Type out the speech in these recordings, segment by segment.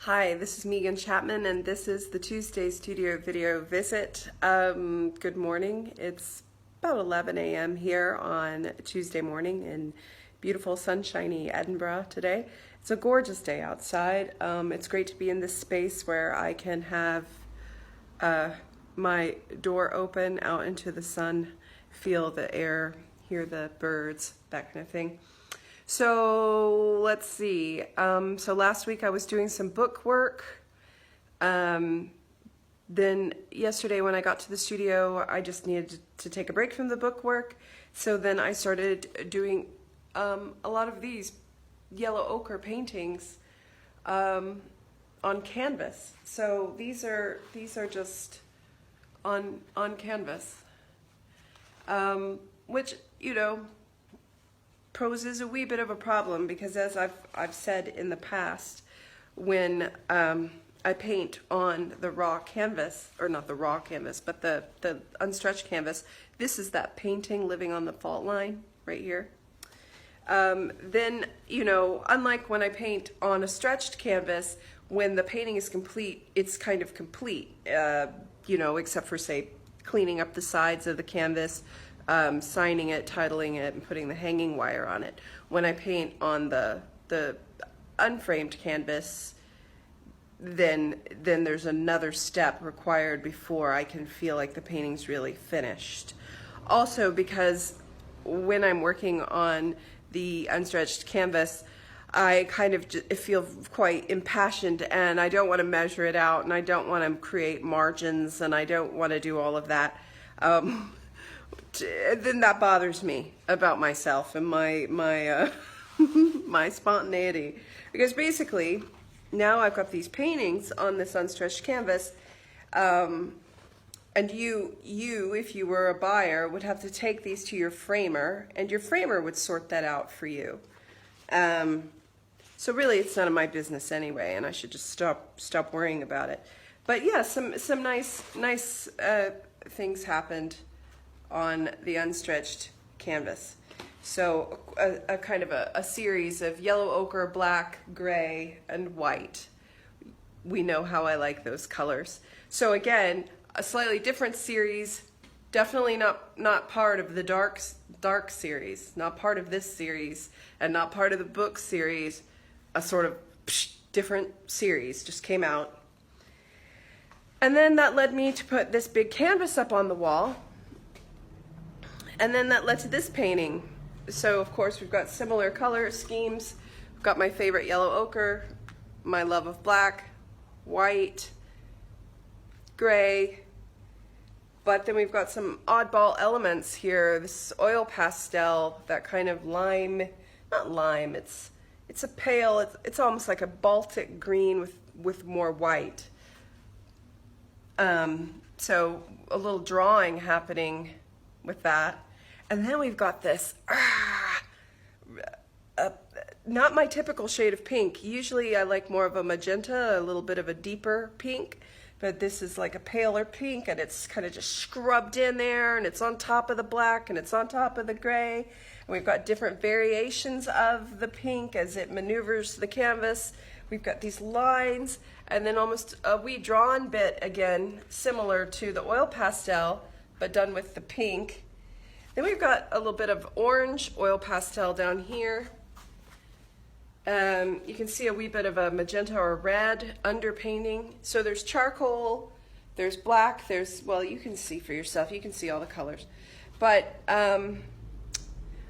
Hi, this is Megan Chapman, and this is the Tuesday Studio Video Visit. Good morning. It's about 11 a.m. here on Tuesday morning in beautiful, sunshiny Edinburgh today. It's a gorgeous day outside. It's great to be in this space where I can have my door open out into the sun, feel the air, hear the birds, that kind of thing. So let's see. So last week I was doing some book work. Then yesterday when I got to the studio, I just needed to take a break from the book work. So then I started doing a lot of these yellow ochre paintings on canvas. So these are just on canvas, which, you know, poses a wee bit of a problem because, as I've said in the past, when I paint on the raw canvas, or not the raw canvas, but the unstretched canvas, this is that painting living on the fault line right here. Then, you know, unlike when I paint on a stretched canvas, when the painting is complete, it's kind of complete, you know, except for, say, cleaning up the sides of the canvas, signing it, titling it, and putting the hanging wire on it. When I paint on the unframed canvas, then there's another step required before I can feel like the painting's really finished. Also, because when I'm working on the unstretched canvas, I kind of feel quite impassioned, and I don't want to measure it out, and I don't want to create margins, and I don't want to do all of that. Then that bothers me about myself and my my spontaneity, because basically now I've got these paintings on this unstretched canvas, and you if you were a buyer would have to take these to your framer, and your framer would sort that out for you. So really it's none of my business anyway, and I should just stop worrying about it. But yeah, some nice things happened on the unstretched canvas. So a kind of a series of yellow ochre, black, gray, and white. We know how I like those colors. So again, a slightly different series, definitely not part of the dark series, not part of this series, and not part of the book series. A sort of different series just came out. And then that led me to put this big canvas up on the wall. And then that led to this painting. So of course we've got similar color schemes. We've got my favorite yellow ochre, my love of black, white, gray, but then we've got some oddball elements here. This oil pastel, that kind of lime, not lime, it's a pale, it's almost like a Baltic green with more white. So a little drawing happening with that. And then we've got this, not my typical shade of pink. Usually I like more of a magenta, a little bit of a deeper pink, but this is like a paler pink, and it's kind of just scrubbed in there, and it's on top of the black, and it's on top of the gray. And we've got different variations of the pink as it maneuvers the canvas. We've got these lines, and then almost a wee drawn bit, again, similar to the oil pastel, but done with the pink. Then we've got a little bit of orange oil pastel down here. You can see a wee bit of a magenta or red underpainting. So there's charcoal, there's black, there's, well, you can see for yourself, you can see all the colors. But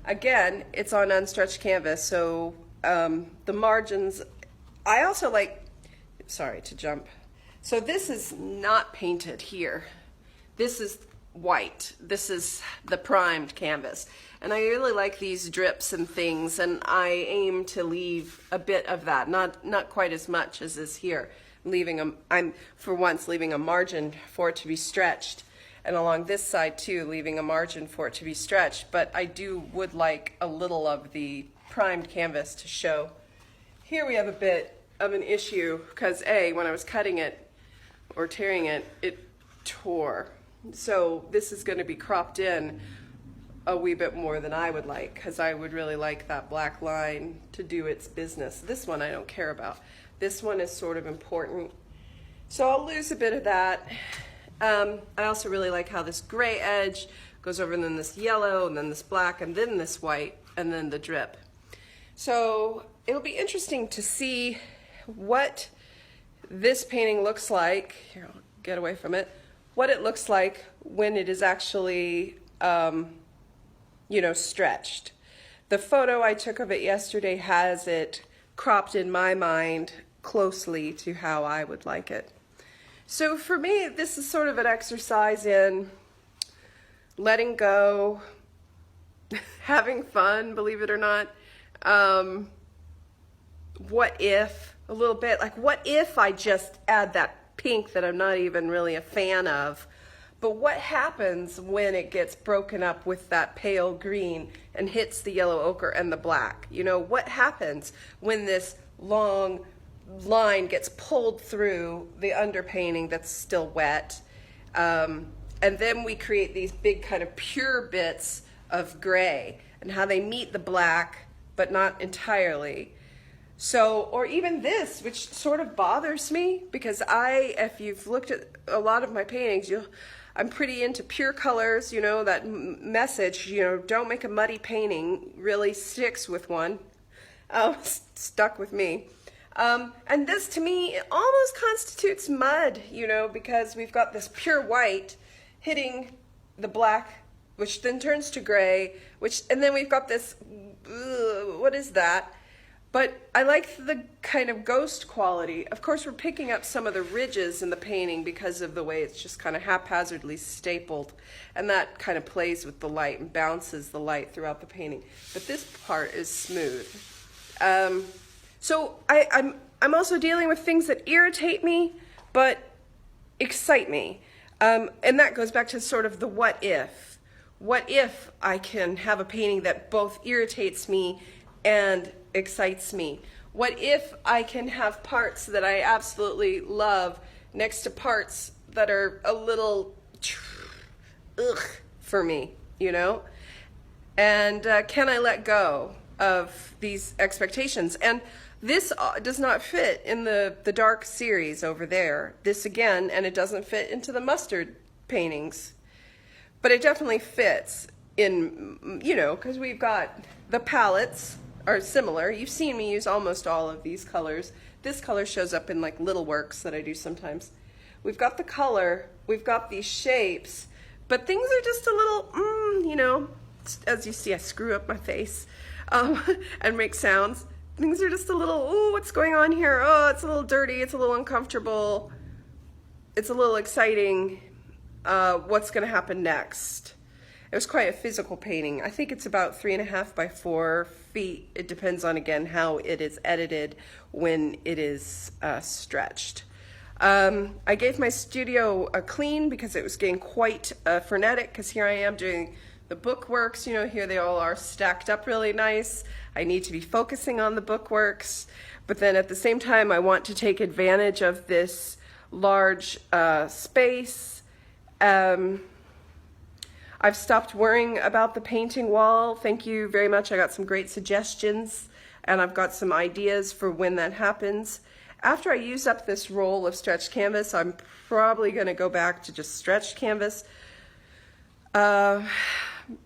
again, it's on unstretched canvas, so the margins, I also like, sorry to jump. So this is not painted here. This is white. This is the primed canvas, and I really like these drips and things, and I aim to leave a bit of that, not quite as much as is here, I'm for once leaving a margin for it to be stretched, and along this side too, leaving a margin for it to be stretched. But I would like a little of the primed canvas to show. Here we have a bit of an issue because when I was cutting it or tearing it, it tore. So this is going to be cropped in a wee bit more than I would like, because I would really like that black line to do its business. This one I don't care about. This one is sort of important. So I'll lose a bit of that. I also really like how this gray edge goes over, and then this yellow, and then this black, and then this white, and then the drip. So it'll be interesting to see what this painting looks like. Here, I'll get away from it. What it looks like when it is actually, you know, stretched. The photo I took of it yesterday has it cropped in my mind closely to how I would like it. So for me, this is sort of an exercise in letting go, having fun, believe it or not. What if, a little bit, like what if I just add that pink that I'm not even really a fan of? But what happens when it gets broken up with that pale green and hits the yellow ochre and the black? You know, what happens when this long line gets pulled through the underpainting that's still wet? And then we create these big kind of pure bits of gray, and how they meet the black, but not entirely. So, or even this, which sort of bothers me, because if you've looked at a lot of my paintings, I'm pretty into pure colors, you know, that message, you know, don't make a muddy painting, really sticks with one, stuck with me. And this to me almost constitutes mud, you know, because we've got this pure white hitting the black, which then turns to gray, and then we've got this, what is that? But I like the kind of ghost quality. Of course, we're picking up some of the ridges in the painting because of the way it's just kind of haphazardly stapled, and that kind of plays with the light and bounces the light throughout the painting. But this part is smooth. So I'm also dealing with things that irritate me, but excite me. And that goes back to sort of the what if. What if I can have a painting that both irritates me and excites me? What if I can have parts that I absolutely love next to parts that are a little ugh for me, you know? And can I let go of these expectations? And this does not fit in the dark series over there. This again, and it doesn't fit into the mustard paintings. But it definitely fits in, you know, because we've got the palettes are similar. You've seen me use almost all of these colors. This color shows up in like little works that I do sometimes. We've got the color, we've got these shapes, but things are just a little, you know, as you see, I screw up my face and make sounds. Things are just a little, oh, what's going on here? Oh, it's a little dirty, it's a little uncomfortable, it's a little exciting. What's going to happen next? It was quite a physical painting. I think it's about 3.5 by 4 feet. It depends on, again, how it is edited when it is stretched. I gave my studio a clean because it was getting quite frenetic, because here I am doing the bookworks. You know, here they all are stacked up really nice. I need to be focusing on the bookworks, but then at the same time I want to take advantage of this large space. I've stopped worrying about the painting wall. Thank you very much. I got some great suggestions, and I've got some ideas for when that happens. After I use up this roll of stretched canvas, I'm probably going to go back to just stretched canvas,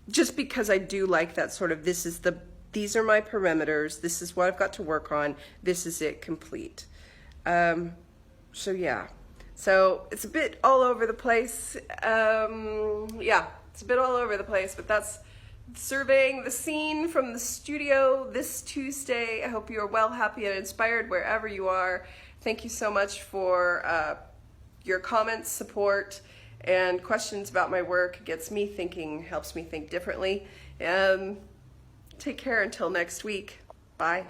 just because I do like that sort of, these are my perimeters, this is what I've got to work on, this is it complete. So yeah. So it's a bit all over the place. Yeah, it's a bit all over the place, but that's surveying the scene from the studio this Tuesday. I hope you are well, happy, and inspired wherever you are. Thank you so much for your comments, support, and questions about my work. It gets me thinking, helps me think differently. Take care until next week. Bye.